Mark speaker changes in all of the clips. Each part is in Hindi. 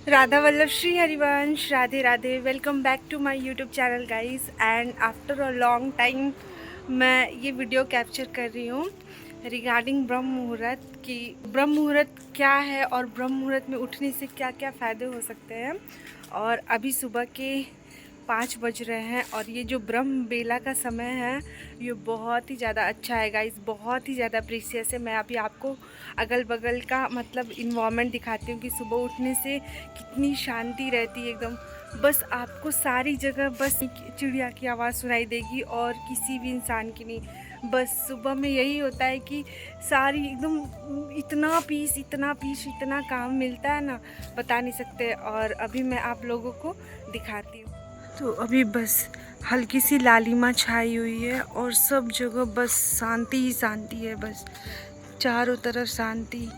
Speaker 1: Radha Vallabh Shri Harivansh, Radhe Radhe. Welcome back to my YouTube channel guys. And after a long time मैं ये वीडियो कैप्चर कर रही हूँ रिगार्डिंग ब्रह्म मुहूर्त की। ब्रह्म मुहूर्त क्या है और ब्रह्म मुहूर्त में उठने से क्या क्या फ़ायदे हो सकते हैं। और अभी सुबह के 5 बज रहे हैं और ये जो ब्रह्म बेला का समय है ये बहुत ही ज़्यादा अच्छा है गाइस, बहुत ही ज़्यादा प्रीशियस है। मैं अभी आपको अगल बगल का मतलब इन्वायरमेंट दिखाती हूँ कि सुबह उठने से कितनी शांति रहती है एकदम। बस आपको सारी जगह बस चिड़िया की आवाज़ सुनाई देगी और किसी भी इंसान की नहीं। बस सुबह में यही होता है कि सारी एकदम इतना पीस इतना पीस इतना काम मिलता है ना, बता नहीं सकते। और अभी मैं आप लोगों को दिखाती हूँ। तो अभी बस हल्की सी लालिमा छाई हुई है और सब जगह बस शांति ही शांति है। बस चारों तरफ शांति।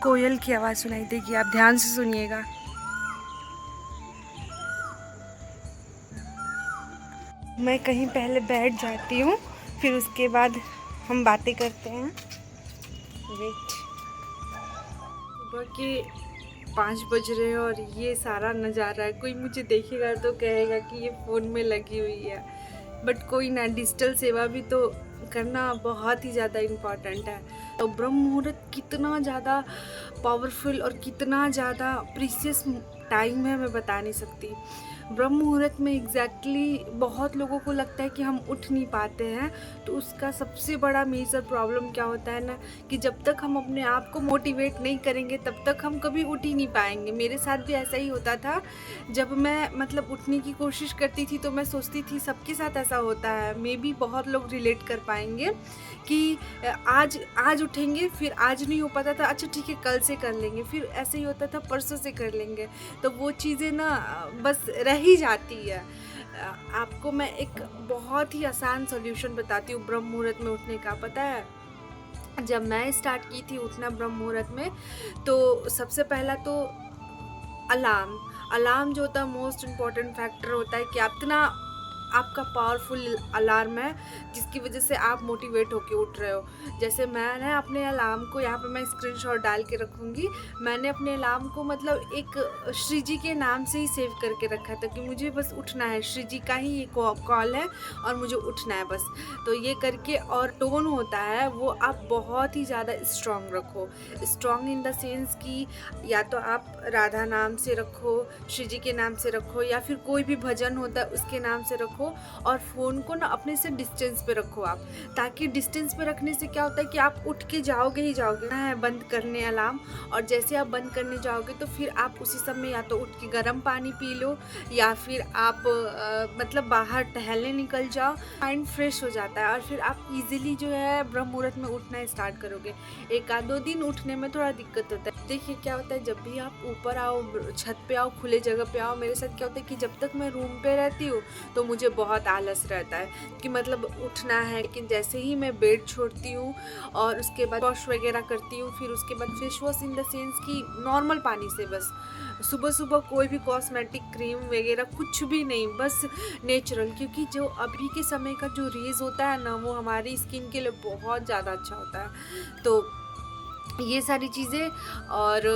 Speaker 1: कोयल की आवाज़ सुनाई देगी, आप ध्यान से सुनिएगा। मैं कहीं पहले बैठ जाती हूँ, फिर उसके बाद हम बातें करते हैं। वेट। सुबह के 5 बज रहे हैं और ये सारा नज़ारा है। कोई मुझे देखेगा तो कहेगा कि ये फ़ोन में लगी हुई है, बट कोई ना, डिजिटल सेवा भी तो करना बहुत ही ज़्यादा इम्पॉर्टेंट है। तो ब्रह्म मुहूर्त कितना ज़्यादा पावरफुल और कितना ज़्यादा प्रीशियस टाइम है मैं बता नहीं सकती। ब्रह्म मुहूर्त में बहुत लोगों को लगता है कि हम उठ नहीं पाते हैं। तो उसका सबसे बड़ा मेजर प्रॉब्लम क्या होता है ना, कि जब तक हम अपने आप को मोटिवेट नहीं करेंगे तब तक हम कभी उठ ही नहीं पाएंगे। मेरे साथ भी ऐसा ही होता था। जब मैं मतलब उठने की कोशिश करती थी तो मैं सोचती थी सबके साथ ऐसा होता है, मे बी बहुत लोग रिलेट कर पाएंगे कि आज आज उठेंगे, फिर आज नहीं हो पाता था, अच्छा ठीक है कल से कर लेंगे, फिर ऐसे ही होता था परसों से कर लेंगे। तो वो चीज़ें ना बस रह ही जाती है। आपको मैं एक बहुत ही आसान सॉल्यूशन बताती हूँ ब्रह्म मुहूर्त में उठने का। पता है, जब मैं स्टार्ट की थी उठना ब्रह्म मुहूर्त में, तो सबसे पहला तो अलार्म। अलार्म जो होता है मोस्ट इम्पॉर्टेंट फैक्टर होता है कि आप इतना आपका पावरफुल अलार्म है जिसकी वजह से आप मोटिवेट होके उठ रहे हो। जैसे मैंने अपने अलार्म को, यहाँ पे मैं स्क्रीनशॉट डाल के रखूँगी, मैंने अपने अलार्म को मतलब एक श्री जी के नाम से ही सेव करके रखा था कि मुझे बस उठना है, श्री जी का ही ये कॉल है और मुझे उठना है बस। तो ये करके, और टोन होता है वो आप बहुत ही ज़्यादा स्ट्रॉन्ग रखो। स्ट्रॉन्ग इन द सेंस कि या तो आप राधा नाम से रखो, श्री जी के नाम से रखो, या फिर कोई भी भजन होता है उसके नाम से रखो। और फ़ोन को ना अपने से डिस्टेंस पे रखो आप, ताकि डिस्टेंस पे रखने से क्या होता है कि आप उठ के जाओगे ही जाओगे ना है बंद करने अलार्म। और जैसे आप बंद करने जाओगे तो फिर आप उसी समय या तो उठ के गर्म पानी पी लो, या फिर आप मतलब बाहर टहलने निकल जाओ। माइंड फ्रेश हो जाता है और फिर आप इजीली जो है ब्रह्म मुहूर्त में उठना स्टार्ट करोगे। एक आध दो दिन उठने में थोड़ा दिक्कत होता है। देखिए क्या होता है, जब भी आप ऊपर आओ, छत पे आओ, खुले जगह पे आओ, मेरे साथ क्या होता है कि जब तक मैं रूम पे रहती हूँ तो मुझे बहुत आलस रहता है कि मतलब उठना है। लेकिन जैसे ही मैं बेड छोड़ती हूँ और उसके बाद वॉश वगैरह करती हूँ, फिर उसके बाद face wash in the sense कि नॉर्मल पानी से, बस सुबह सुबह कोई भी कॉस्मेटिक क्रीम वगैरह कुछ भी नहीं, बस नेचुरल। क्योंकि जो अभी के समय का जो रेज़ होता है ना, वो हमारी स्किन के लिए बहुत ज़्यादा अच्छा होता है। तो ये सारी चीज़ें। और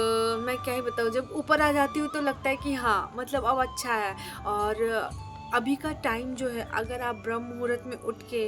Speaker 1: मैं क्या ही बताऊँ, जब ऊपर आ जाती हूँ तो लगता है कि हाँ मतलब अब अच्छा है। और अभी का टाइम जो है, अगर आप ब्रह्म मुहूर्त में उठ के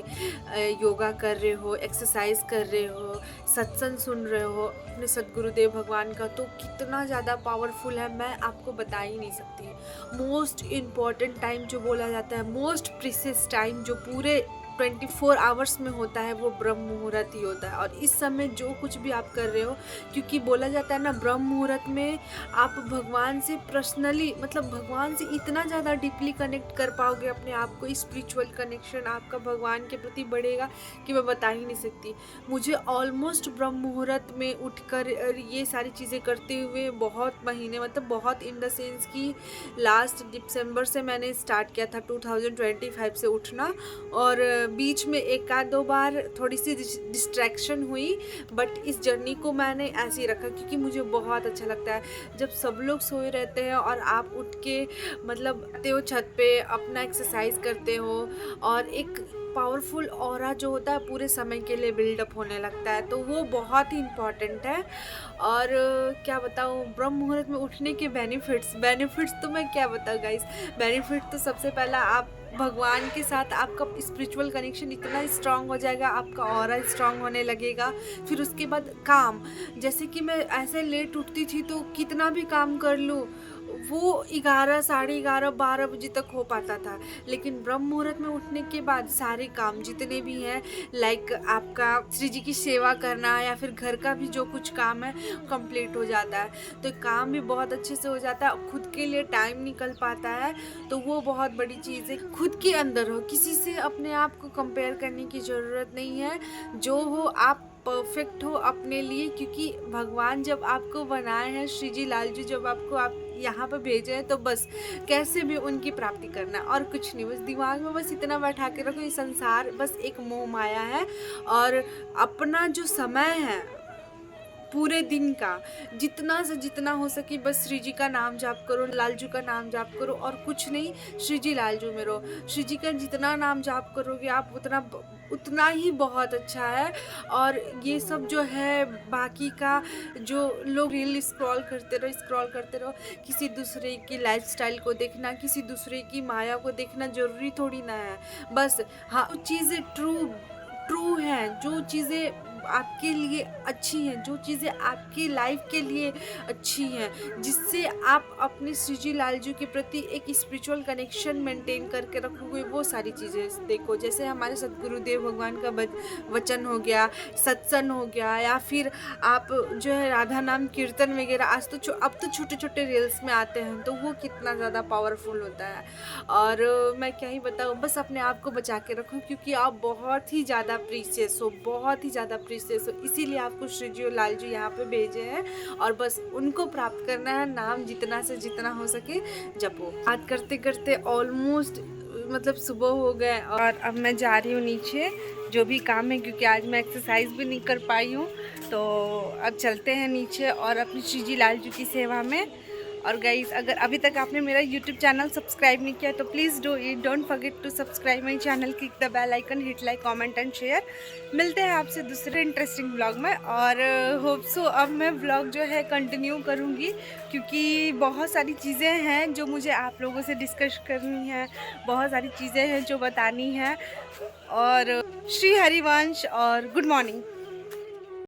Speaker 1: योगा कर रहे हो, एक्सरसाइज कर रहे हो, सत्संग सुन रहे हो अपने सदगुरुदेव भगवान का, तो कितना ज़्यादा पावरफुल है मैं आपको बता ही नहीं सकती। मोस्ट इम्पॉर्टेंट टाइम जो बोला जाता है, मोस्ट प्रीशियस टाइम जो पूरे 24 आवर्स में होता है, वो ब्रह्म मुहूर्त ही होता है। और इस समय जो कुछ भी आप कर रहे हो, क्योंकि बोला जाता है ना ब्रह्म मुहूर्त में आप भगवान से पर्सनली, मतलब भगवान से इतना ज़्यादा डीपली कनेक्ट कर पाओगे अपने आप को, स्पिरिचुअल कनेक्शन आपका भगवान के प्रति बढ़ेगा कि मैं बता ही नहीं सकती। मुझे ऑलमोस्ट ब्रह्म मुहूर्त में उठकर ये सारी चीज़ें करते हुए बहुत महीने, मतलब बहुत इन द सेंस कि लास्ट दिसंबर से मैंने स्टार्ट किया था 2025 से उठना। और बीच में एक आध दो बार थोड़ी सी डिस्ट्रैक्शन हुई, बट इस जर्नी को मैंने ऐसे ही रखा क्योंकि मुझे बहुत अच्छा लगता है जब सब लोग सोए रहते हैं और आप उठ के मतलब आते हो छत पे, अपना एक्सरसाइज करते हो और एक पावरफुल ऑरा जो होता है पूरे समय के लिए बिल्डअप होने लगता है, तो वो बहुत ही इम्पॉर्टेंट है। और क्या बताऊँ, ब्रह्म मुहूर्त में उठने के बेनिफिट्स तो मैं क्या बताऊँ गाइस। बेनिफिट तो सबसे पहला, आप भगवान के साथ आपका स्पिरिचुअल कनेक्शन इतना स्ट्रांग हो जाएगा, आपका ऑरा स्ट्रांग होने लगेगा। फिर उसके बाद काम, जैसे कि मैं ऐसे लेट उठती थी तो कितना भी काम कर लूँ वो 11, साढ़े 11, 12 बजे तक हो पाता था। लेकिन ब्रह्म मुहूर्त में उठने के बाद सारे काम जितने भी हैं, लाइक आपका श्री जी की सेवा करना या फिर घर का भी जो कुछ काम है कंप्लीट हो जाता है। तो काम भी बहुत अच्छे से हो जाता है, खुद के लिए टाइम निकल पाता है। तो वो बहुत बड़ी चीज़ है। खुद के अंदर हो, किसी से अपने आप को कंपेयर करने की ज़रूरत नहीं है। जो हो आप परफेक्ट हो अपने लिए, क्योंकि भगवान जब आपको बनाए हैं, श्री जी लालजू जब आपको आप यहाँ पर भेजे हैं, तो बस कैसे भी उनकी प्राप्ति करना और कुछ नहीं। बस दिमाग में बस इतना बैठा के रखो, ये संसार बस एक मोह माया है। और अपना जो समय है पूरे दिन का, जितना से जितना हो सके बस श्री जी का नाम जाप करो, लालजू का नाम जाप करो और कुछ नहीं, श्री जी लालजू में रहो। श्री जी का जितना नाम जाप करोगे आप उतना ही बहुत अच्छा है। और ये सब जो है बाकी का, जो लोग रील स्क्रॉल करते रहो, किसी दूसरे की लाइफस्टाइल को देखना, किसी दूसरे की माया को देखना ज़रूरी थोड़ी ना है। बस हाँ, जो चीज़ें ट्रू हैं, जो चीज़ें आपके लिए अच्छी हैं, जो चीज़ें आपकी लाइफ के लिए अच्छी हैं, जिससे आप अपने श्री जी लालजू के प्रति एक स्पिरिचुअल कनेक्शन मेंटेन करके रखोगे, वो सारी चीज़ें देखो। जैसे हमारे सदगुरुदेव भगवान का वचन हो गया, सत्संग हो गया, या फिर आप जो है राधा नाम कीर्तन वगैरह, अब तो छोटे छोटे रील्स में आते हैं, तो वो कितना ज़्यादा पावरफुल होता है। और मैं क्या ही बताऊँ, बस अपने आप को बचा के रखो, क्योंकि आप बहुत ही ज़्यादा प्रीशियस हो, बहुत ही ज़्यादा प्रीशियस हो। इसीलिए आपको श्री जी और लालजू यहाँ पे भेजे हैं, और बस उनको प्राप्त करना है। नाम जितना से जितना हो सके जपो। बात करते करते ऑलमोस्ट मतलब सुबह हो गए, और अब मैं जा रही हूँ नीचे जो भी काम है, क्योंकि आज मैं एक्सरसाइज भी नहीं कर पाई हूँ। तो अब चलते हैं नीचे और अपनी श्री जी लालजू की सेवा में। और गाइस, अगर अभी तक आपने मेरा YouTube चैनल सब्सक्राइब नहीं किया तो please don't forget to subscribe my channel, click the bell icon, hit like, comment and share. मिलते हैं आपसे दूसरे इंटरेस्टिंग ब्लॉग में। और होप सो अब मैं ब्लॉग जो है कंटिन्यू करूँगी, क्योंकि बहुत सारी चीज़ें हैं जो मुझे आप लोगों से डिस्कस करनी है, बहुत सारी चीज़ें हैं जो बतानी है। और श्री हरिवंश और गुड मॉर्निंग।